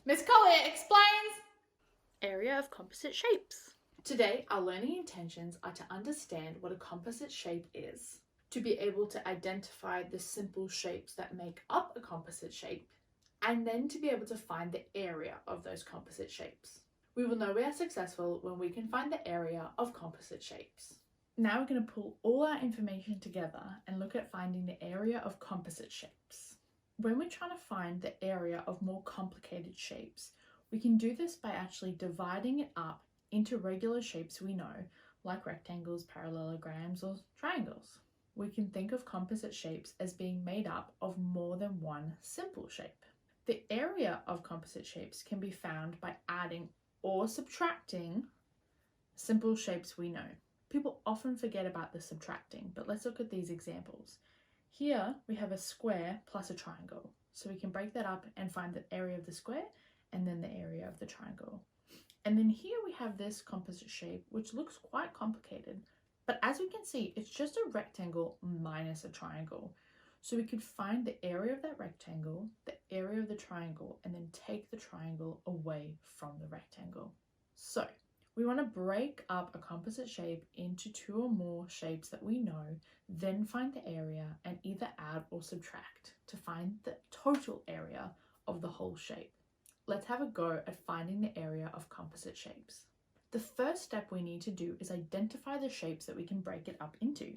Miss Collier explains! Area of composite shapes. Today, our learning intentions are to understand what a composite shape is, to be able to identify the simple shapes that make up a composite shape, and then to be able to find the area of those composite shapes. We will know we are successful when we can find the area of composite shapes. Now we're going to pull all our information together and look at finding the area of composite shapes. When we're trying to find the area of more complicated shapes, we can do this by actually dividing it up into regular shapes we know, like rectangles, parallelograms, or triangles. We can think of composite shapes as being made up of more than one simple shape. The area of composite shapes can be found by adding or subtracting simple shapes we know. People often forget about the subtracting, but let's look at these examples. Here we have a square plus a triangle, so we can break that up and find the area of the square and then the area of the triangle. And then here we have this composite shape, which looks quite complicated, but as we can see, it's just a rectangle minus a triangle. So we could find the area of that rectangle, the area of the triangle, and then take the triangle away from the rectangle. So we want to break up a composite shape into two or more shapes that we know, then find the area and either add or subtract to find the total area of the whole shape. Let's have a go at finding the area of composite shapes. The first step we need to do is identify the shapes that we can break it up into.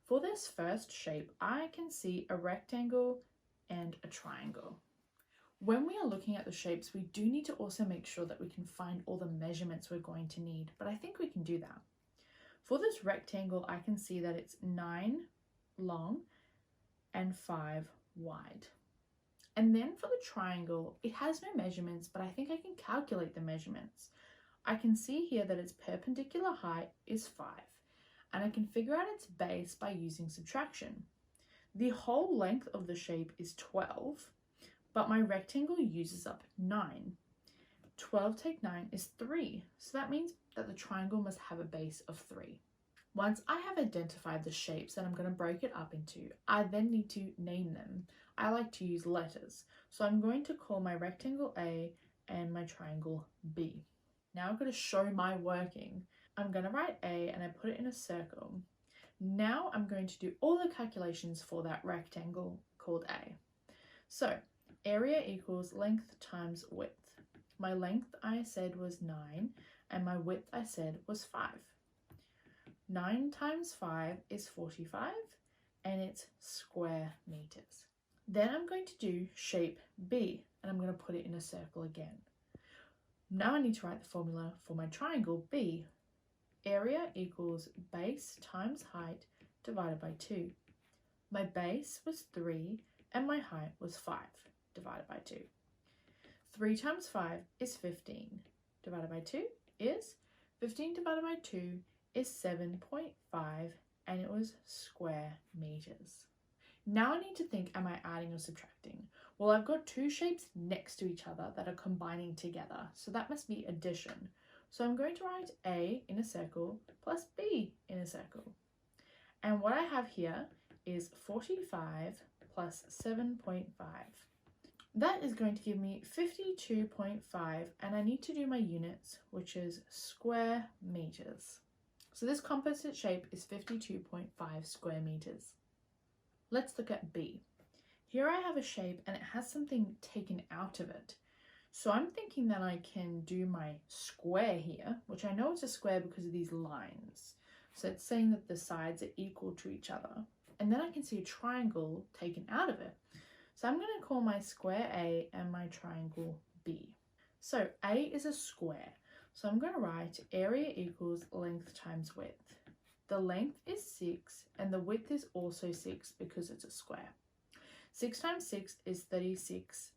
For this first shape, I can see a rectangle and a triangle. When we are looking at the shapes, we do need to also make sure that we can find all the measurements we're going to need, but I think we can do that. For this rectangle, I can see that it's 9 long and 5 wide. And then for the triangle, it has no measurements, but I think I can calculate the measurements. I can see here that its perpendicular height is 5, and I can figure out its base by using subtraction. The whole length of the shape is 12, but my rectangle uses up 9. 12 take 9 is 3, so that means that the triangle must have a base of 3. Once I have identified the shapes that I'm going to break it up into, I then need to name them. I like to use letters, so I'm going to call my rectangle A and my triangle B. Now I'm going to show my working. I'm going to write A and I put it in a circle. Now I'm going to do all the calculations for that rectangle called A. So area equals length times width. My length I said was 9 and my width I said was 5. 9 times 5 is 45 and it's square meters. Then I'm going to do shape B and I'm going to put it in a circle again. Now I need to write the formula for my triangle B. Area equals base times height divided by 2. My base was 3 and my height was 5 divided by 2. 3 times 5 is 15 divided by 2 is 15 divided by 2 is 7.5 and it was square meters. Now I need to think, am I adding or subtracting? Well, I've got two shapes next to each other that are combining together, so that must be addition. So I'm going to write A in a circle plus B in a circle. And what I have here is 45 plus 7.5. That is going to give me 52.5, and I need to do my units, which is square meters. So this composite shape is 52.5 square meters. Let's look at B. Here I have a shape and it has something taken out of it. So I'm thinking that I can do my square here, which I know it's a square because of these lines. So it's saying that the sides are equal to each other. And then I can see a triangle taken out of it. So I'm going to call my square A and my triangle B. So A is a square. So I'm going to write area equals length times width. The length is 6 and the width is also 6 because it's a square. 6 times 6 is 36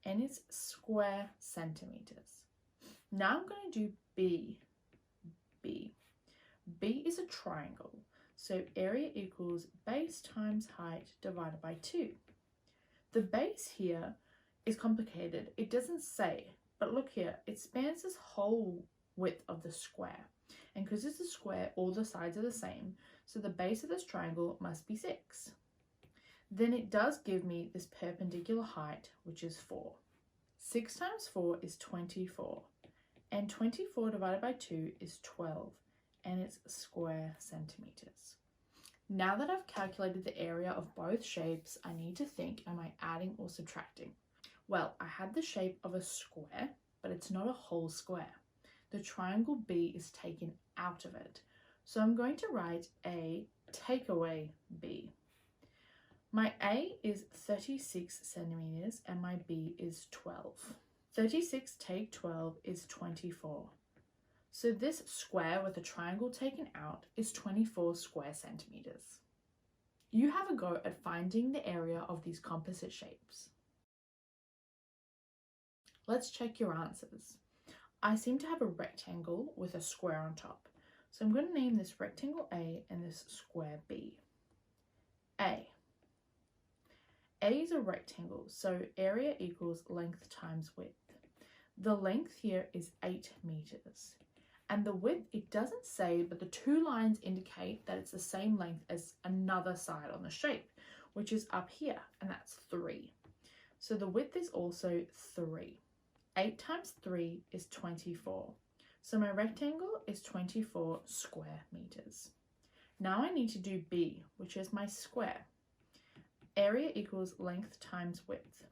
and it's square centimeters. Now I'm going to do B. B is a triangle. So area equals base times height divided by 2. The base here is complicated. It doesn't say, but look here, it spans this whole width of the square. And because it's a square, all the sides are the same. So the base of this triangle must be 6. Then it does give me this perpendicular height, which is 4. 6 times 4 is 24. And 24 divided by 2 is 12. And it's square centimeters. Now that I've calculated the area of both shapes, I need to think, am I adding or subtracting? Well, I had the shape of a square, but it's not a whole square. The triangle B is taken out of it. So I'm going to write A, take away B. My A is 36 centimeters and my B is 12. 36 take 12 is 24. So this square with a triangle taken out is 24 square centimeters. You have a go at finding the area of these composite shapes. Let's check your answers. I seem to have a rectangle with a square on top. So I'm going to name this rectangle A and this square B. A is a rectangle, so area equals length times width. The length here is 8 meters. And the width, it doesn't say, but the two lines indicate that it's the same length as another side on the shape, which is up here, and that's 3. So the width is also 3. 8 times 3 is 24. So my rectangle is 24 square meters. Now I need to do B, which is my square. Area equals length times width.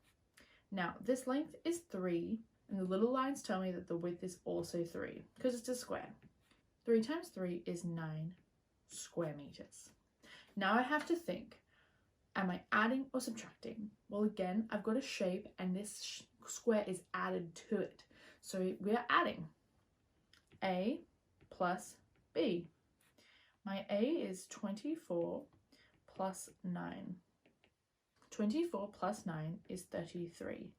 Now this length is 3, and the little lines tell me that the width is also 3, because it's a square. 3 times 3 is 9 square meters. Now I have to think, am I adding or subtracting? Well, again, I've got a shape and this square is added to it. So we're adding A plus B. My A is 24 plus 9. 24 plus 9 is 33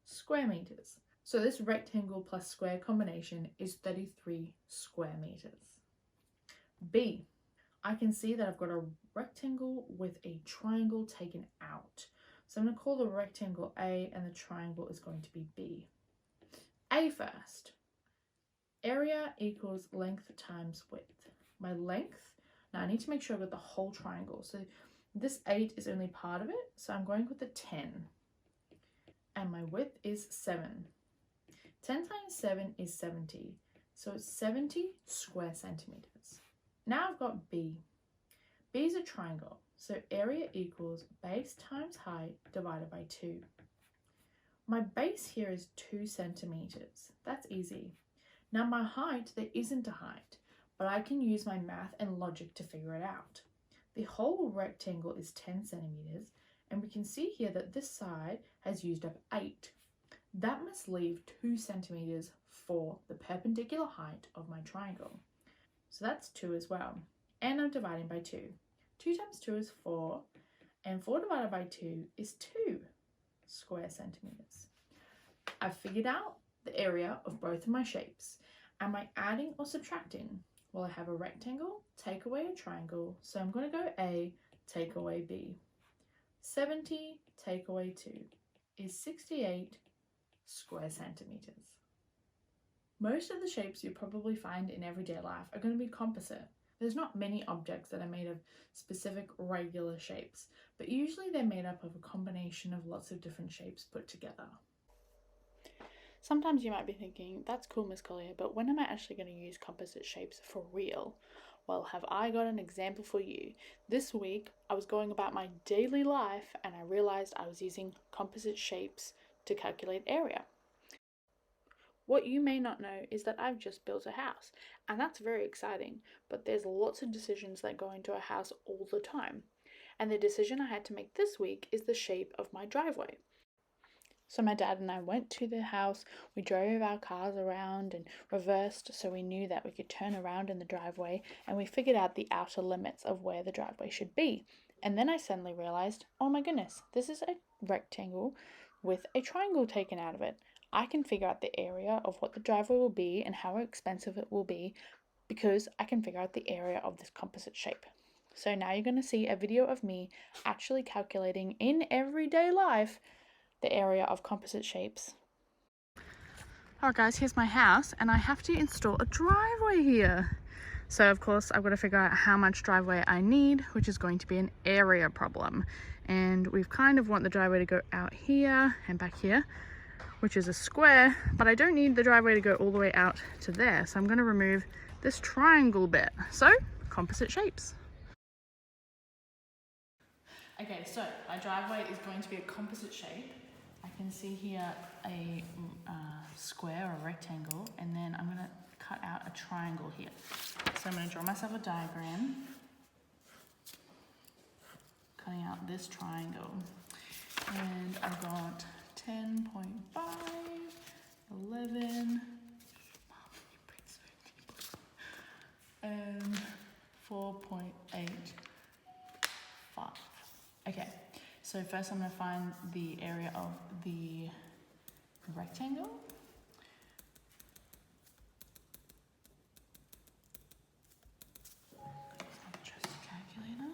square meters. So this rectangle plus square combination is 33 square meters. B, I can see that I've got a rectangle with a triangle taken out. So I'm going to call the rectangle A and the triangle is going to be B. A first. Area equals length times width. My length, now I need to make sure I've got the whole triangle. So this 8 is only part of it, so I'm going with the 10. And my width is 7. 10 times 7 is 70. So it's 70 square centimeters. Now I've got B. B is a triangle, so area equals base times height divided by 2. My base here is 2 centimeters. That's easy. Now my height, there isn't a height, but I can use my math and logic to figure it out. The whole rectangle is 10 centimeters, and we can see here that this side has used up 8. That must leave 2 centimeters for the perpendicular height of my triangle. So that's 2 as well. And I'm dividing by 2. 2 times 2 is 4, and 4 divided by 2 is 2 square centimeters. I've figured out the area of both of my shapes. Am I adding or subtracting? Well, I have a rectangle, take away a triangle, so I'm going to go A, take away B. 70 take away 2 is 68 square centimeters. Most of the shapes you probably find in everyday life are going to be composite. There's not many objects that are made of specific regular shapes, but usually they're made up of a combination of lots of different shapes put together. Sometimes you might be thinking, that's cool, Miss Collier, but when am I actually going to use composite shapes for real? Well, have I got an example for you. This week, I was going about my daily life and I realized I was using composite shapes to calculate area. What you may not know is that I've just built a house, and that's very exciting, but there's lots of decisions that go into a house all the time. And the decision I had to make this week is the shape of my driveway. So my dad and I went to the house, we drove our cars around and reversed so we knew that we could turn around in the driveway, and we figured out the outer limits of where the driveway should be. And then I suddenly realized, oh my goodness, this is a rectangle with a triangle taken out of it. I can figure out the area of what the driveway will be and how expensive it will be because I can figure out the area of this composite shape. So now you're going to see a video of me actually calculating in everyday life the area of composite shapes. Alright guys, here's my house and I have to install a driveway here. So of course I've got to figure out how much driveway I need, which is going to be an area problem. And we've kind of want the driveway to go out here and back here. which is a square, but I don't need the driveway to go all the way out to there. So I'm going to remove this triangle bit. So, composite shapes. Okay, so my driveway is going to be a composite shape. I can see here a square or a rectangle, and then I'm going to cut out a triangle here. So I'm going to draw myself a diagram, cutting out this triangle. And I've got 10.5, 11, and 4.85. Okay, so first I'm going to find the area of the rectangle. Trust the calculator.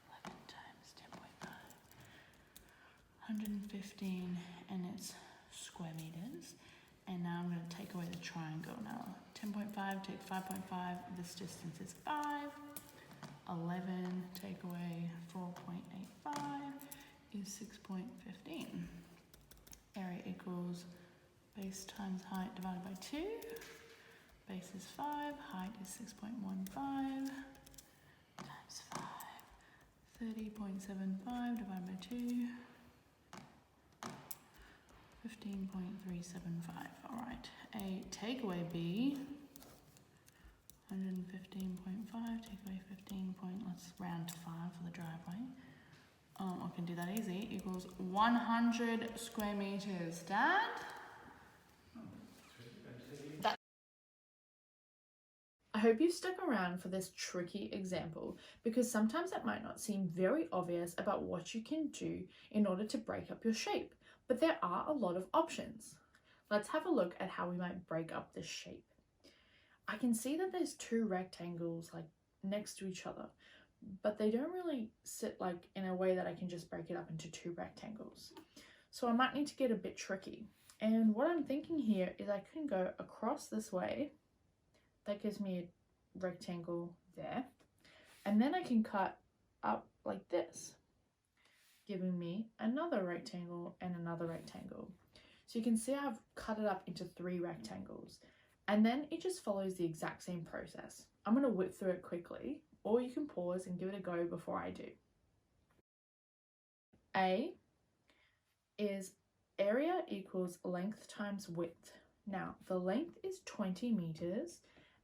11 times 10.5. 115, and it's square meters. And now I'm going to take away the triangle. Now 10.5 take 5.5, this distance is 5. 11 take away 4.85 is 6.15. Area equals base times height divided by 2. Base is 5, height is 6.15 times 5. 30.75 divided by 2. 15.375. Alright, a takeaway B, 115.5, take away 15 point, let's round to 5 for the driveway. I can do that easy, equals 100 square meters. Dad? I hope you stuck around for this tricky example because sometimes it might not seem very obvious about what you can do in order to break up your shape, but there are a lot of options. Let's have a look at how we might break up this shape. I can see that there's two rectangles like next to each other, but they don't really sit like in a way that I can just break it up into two rectangles. So I might need to get a bit tricky. And what I'm thinking here is I can go across this way. That gives me a rectangle there. And then I can cut up like this, giving me another rectangle and another rectangle. So you can see I've cut it up into 3 rectangles. And then it just follows the exact same process. I'm going to whip through it quickly, or you can pause and give it a go before I do. A is area equals length times width. Now, the length is 20 meters,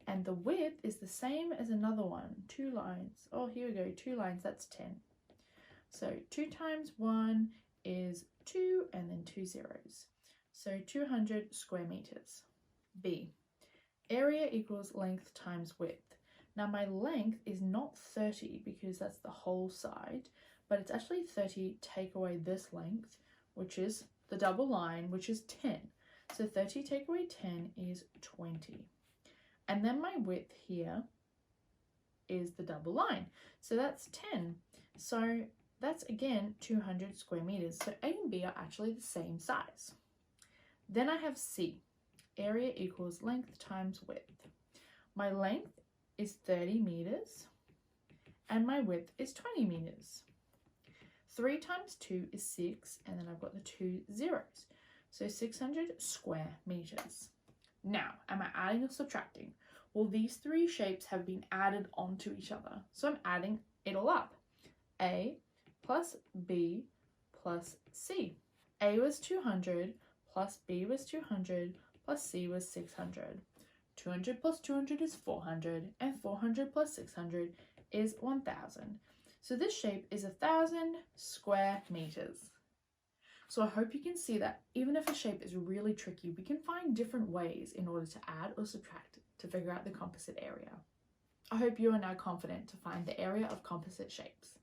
and the width is the same as another one, 2 lines. Oh, here we go, 2 lines, that's 10. So 2 times 1 is 2, and then 2 zeros. So 200 square meters. B, area equals length times width. Now my length is not 30 because that's the whole side, but it's actually 30 take away this length, which is the double line, which is 10. So 30 take away 10 is 20. And then my width here is the double line. So that's 10. So that's again 200 square meters. So A and B are actually the same size. Then I have C, area equals length times width. My length is 30 meters and my width is 20 meters. 3 times 2 is 6, and then I've got the 2 zeros. So 600 square meters. Now, am I adding or subtracting? Well, these 3 shapes have been added onto each other. So I'm adding it all up. A plus B plus C. A was 200 plus B was 200 plus C was 600. 200 plus 200 is 400, and 400 plus 600 is 1000. So this shape is 1000 square meters. So I hope you can see that even if a shape is really tricky, we can find different ways in order to add or subtract to figure out the composite area. I hope you are now confident to find the area of composite shapes.